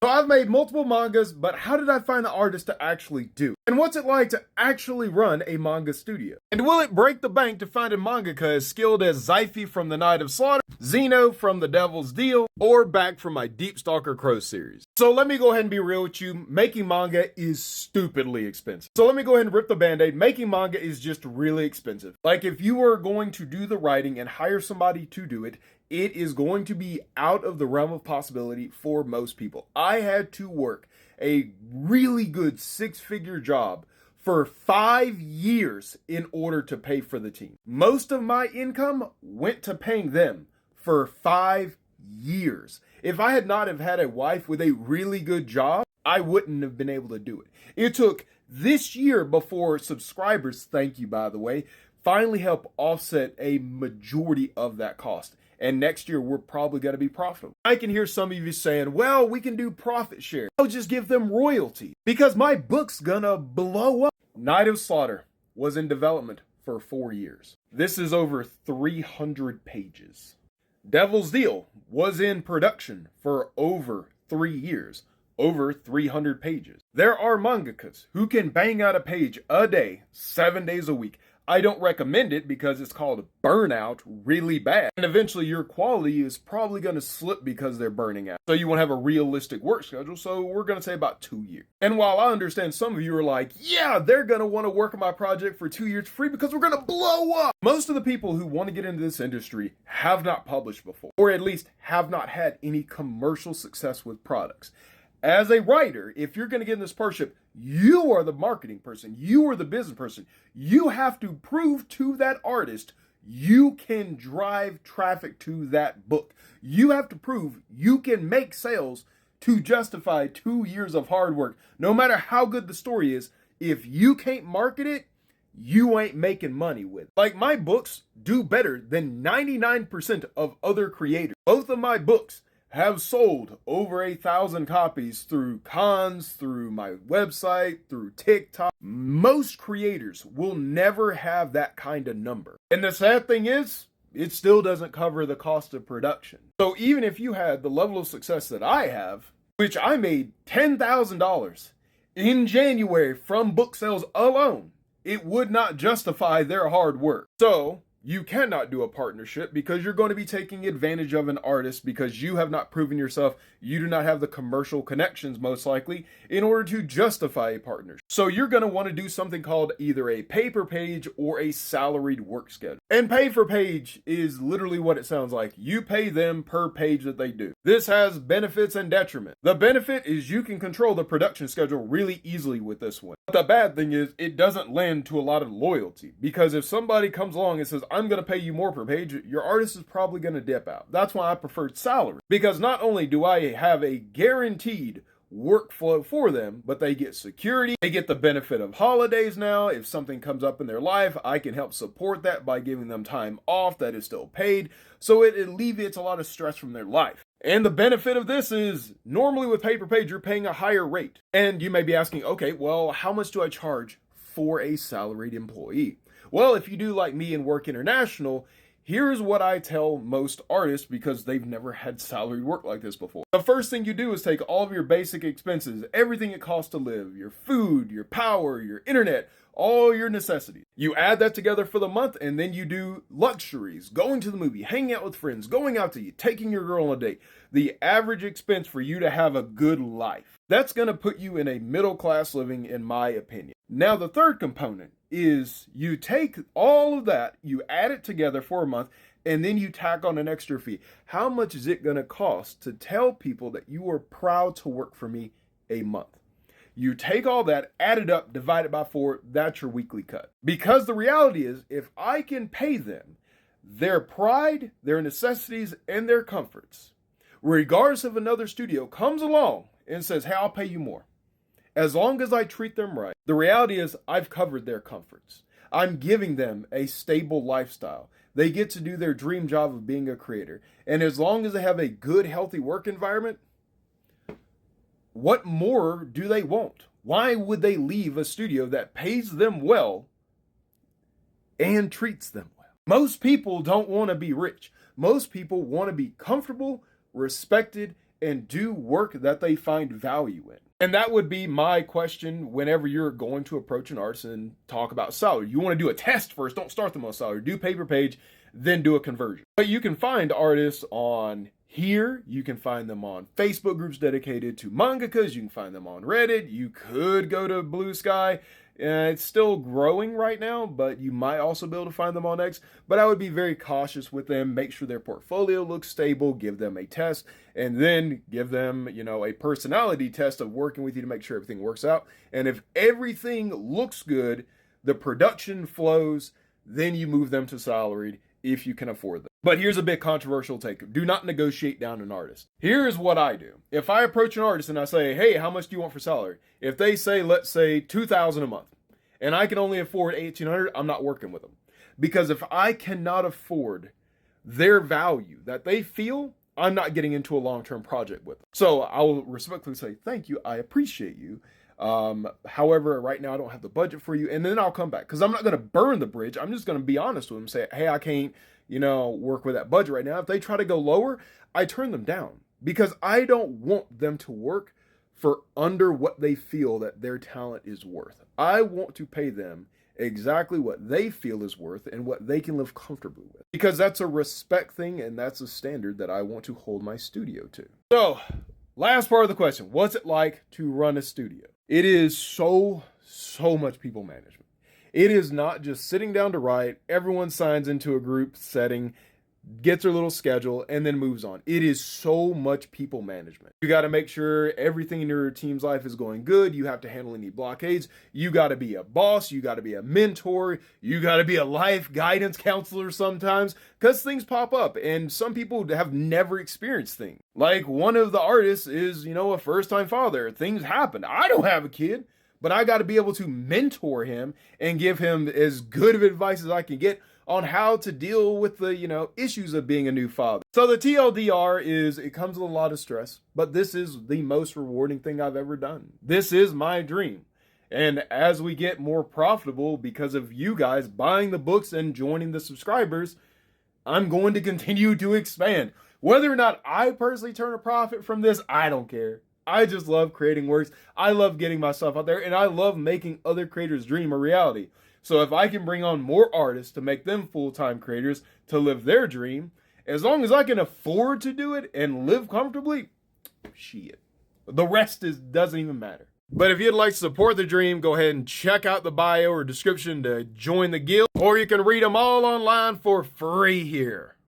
So I've made multiple mangas, but how did I find the artist to actually do? And what's it like to actually run a manga studio? And will it break the bank to find a mangaka as skilled as Zyphy from The Night of Slaughter, Zeno from The Devil's Deal, or back from my Deep Stalker Crow series? So let me go ahead and be real with you. Making manga is stupidly expensive. So let me go ahead and rip the band-aid. Making manga is just really expensive. Like if you were going to do the writing and hire somebody to do it, it is going to be out of the realm of possibility for most people. I had to work a really good 6-figure job for 5 years in order to pay for the team. Most of my income went to paying them for 5 years. If I had not have had a wife with a really good job, I wouldn't have been able to do it. It took this year before subscribers, thank you by the way, finally help offset a majority of that cost. And next year, we're probably going to be profitable. I can hear some of you saying, well, we can do profit share. I'll just give them royalty because my book's gonna blow up. Night of Slaughter was in development for 4 years. This is over 300 pages. Devil's Deal was in production for over 3 years, over 300 pages. There are mangakas who can bang out a page a day, 7 days a week. I don't recommend it because it's called burnout really bad. And eventually your quality is probably going to slip because they're burning out. So you won't have a realistic work schedule. So we're going to say about 2 years. And while I understand some of you are like, yeah, they're going to want to work on my project for 2 years free because we're going to blow up. Most of the people who want to get into this industry have not published before, or at least have not had any commercial success with products. As a writer, if you're going to get in this partnership, you are the marketing person. You are the business person. You have to prove to that artist you can drive traffic to that book. You have to prove you can make sales to justify 2 years of hard work. No matter how good the story is, if you can't market it, you ain't making money with it. Like my books do better than 99% of other creators. Both of my books have sold over 1,000 copies through cons, through my website, through TikTok. Most creators will never have that kind of number. And the sad thing is, it still doesn't cover the cost of production. So even if you had the level of success that I have, which I made $10,000 in January from book sales alone, it would not justify their hard work. So you cannot do a partnership because you're going to be taking advantage of an artist because you have not proven yourself. You do not have the commercial connections, most likely, in order to justify a partnership. So you're going to want to do something called either a pay-per-page or a salaried work schedule. And pay-for-page is literally what it sounds like. You pay them per page that they do. This has benefits and detriments. The benefit is you can control the production schedule really easily with this one. But the bad thing is it doesn't lend to a lot of loyalty because if somebody comes along and says, I'm going to pay you more per page, your artist is probably going to dip out. That's why I preferred salary because not only do I have a guaranteed workflow for them, but they get security. They get the benefit of holidays now. If something comes up in their life, I can help support that by giving them time off that is still paid. So it alleviates a lot of stress from their life. And the benefit of this is normally with pay-per-page, you're paying a higher rate. And you may be asking, okay, well, how much do I charge for a salaried employee? Well, if you do like me and work international, here's what I tell most artists because they've never had salaried work like this before. The first thing you do is take all of your basic expenses, everything it costs to live, your food, your power, your internet, all your necessities. You add that together for the month and then you do luxuries, going to the movie, hanging out with friends, going out to eat, taking your girl on a date. The average expense for you to have a good life. That's going to put you in a middle class living in my opinion. Now the third component is you take all of that, you add it together for a month, and then you tack on an extra fee. How much is it going to cost to tell people that you are proud to work for me a month? You take all that, add it up, divide it by 4, that's your weekly cut. Because the reality is, if I can pay them their pride, their necessities, and their comforts, regardless if another studio comes along and says, hey, I'll pay you more. As long as I treat them right, the reality is I've covered their comforts. I'm giving them a stable lifestyle. They get to do their dream job of being a creator. And as long as they have a good, healthy work environment, what more do they want? Why would they leave a studio that pays them well and treats them well? Most people don't want to be rich. Most people want to be comfortable, respected, and do work that they find value in. And that would be my question whenever you're going to approach an artist and talk about salary. You want to do a test first. Don't start them on salary. Do pay per page, then do a conversion. But you can find artists on here. You can find them on Facebook groups dedicated to mangakas. You can find them on Reddit. You could go to Blue Sky. It's still growing right now, but you might also be able to find them on X. But I would be very cautious with them. Make sure their portfolio looks stable. Give them a test, and then give them, a personality test of working with you to make sure everything works out. And if everything looks good, the production flows, then you move them to salaried if you can afford them. But here's a bit controversial take. Do not negotiate down an artist. Here's what I do. If I approach an artist and I say, hey, how much do you want for salary? If they say, let's say $2,000 a month, and I can only afford $1,800, I'm not working with them. Because if I cannot afford their value that they feel, I'm not getting into a long-term project with them. So I will respectfully say, thank you, I appreciate you. However, right now I don't have the budget for you, and then I'll come back, because I'm not going to burn the bridge. I'm just going to be honest with them, say, hey, I can't, work with that budget right now. If they try to go lower, I turn them down, because I don't want them to work for under what they feel that their talent is worth. I want to pay them exactly what they feel is worth and what they can live comfortably with, because that's a respect thing, and that's a standard that I want to hold my studio to. So, last part of the question, what's it like to run a studio? It is so much people management. It is not just sitting down to write, everyone signs into a group setting, gets their little schedule, and then moves on. It is so much people management. You got to make sure everything in your team's life is going good. You have to handle any blockades. You got to be a boss. You got to be a mentor. You got to be a life guidance counselor sometimes, because things pop up, and some people have never experienced things. Like one of the artists is, a first-time father. Things happen. I don't have a kid, but I got to be able to mentor him and give him as good of advice as I can get on how to deal with the, issues of being a new father. So the TLDR is, it comes with a lot of stress, but this is the most rewarding thing I've ever done. This is my dream. And as we get more profitable because of you guys buying the books and joining the subscribers, I'm going to continue to expand. Whether or not I personally turn a profit from this, I don't care. I just love creating works. I love getting myself out there, and I love making other creators' dream a reality. So if I can bring on more artists to make them full-time creators to live their dream, as long as I can afford to do it and live comfortably, shit. The rest doesn't even matter. But if you'd like to support the dream, go ahead and check out the bio or description to join the guild, or you can read them all online for free here.